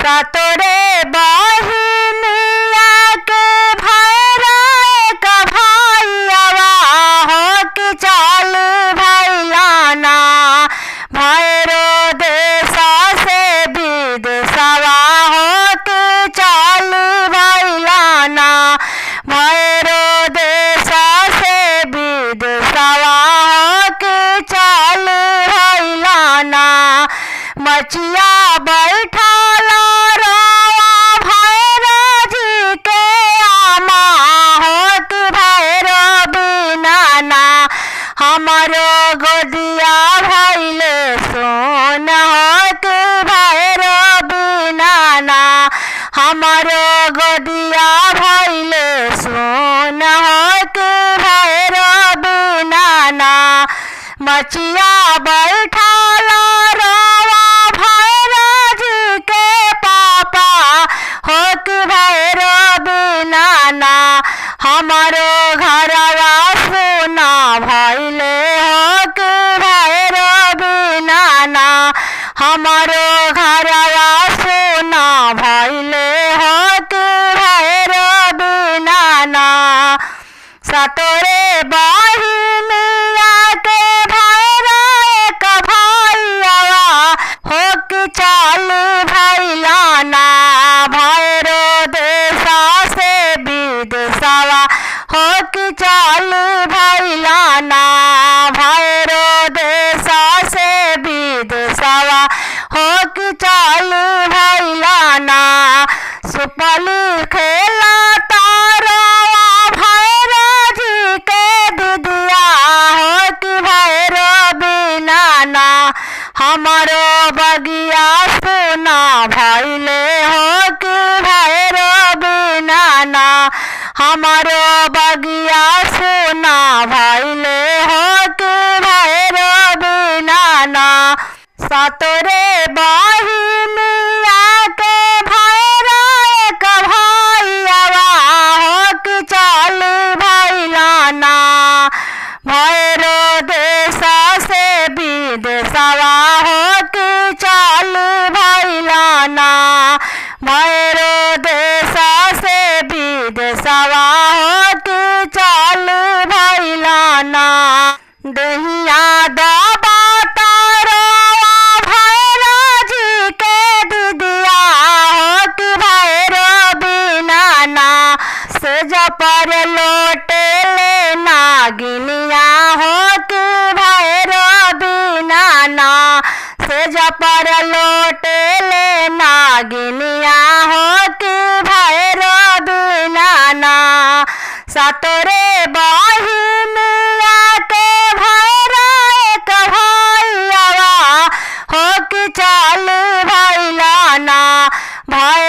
सतरे बहिनिया के भैरा एक भैयावा हो कि चल भैलाना भैरो देशा से विदेशवा हो कि चल भैलाना भैरो देशा से विदेशवा हो कि चल भैलाना मचिया बैठाला रवा भैरो जी के आमा हो कि भैरो बिनाना हमारो गोदिया भैले सोन हो कि भैरो बिनाना हमारो गोदिया भैले सोन हो कि भैरो बिनाना मचिया बैठाला रवा भैरो जी के पापा हो कि भैरो बिनाना हमारो घरवा सुना भैले हो कि भैरो बिनाना हमारो घरवा सुना भैले हो कि भैरो बिनाना सतरे बहिनिया के भैरा एक भैयावा हो कि चल भैलाना भैरो देशा से विदेशवा हो कि चल भैलाना भैरो देशा से विदेशवा हो कि चल भैलाना सुपली खेला तारवा भैरो जी के दिदिया हो कि भैरो बिनाना हमारो बगिया सुना भैले हो कि भैरो बिनाना हमारो बगिया सुना भैले हो कि भैरो बिनाना सतरे बहिनिया के भैरा एक भैयावा हो कि चल भैलाना भैरो देशा से विदेशवा हो कि चल भैलाना भैरो देशा से विदेशवा हो कि चल भैलाना दहिया दबा तारवा भैरो जी के दिदिया हो कि भैरो बिनाना सेज पर लोटे ले नागिनिया हो कि भैरो बिनाना सेज पर लोटे ले नागिनिया हो कि भैरो बिनाना सतरे बहिनिया के भैरा एक भैयावा हो कि चल भैलाना भै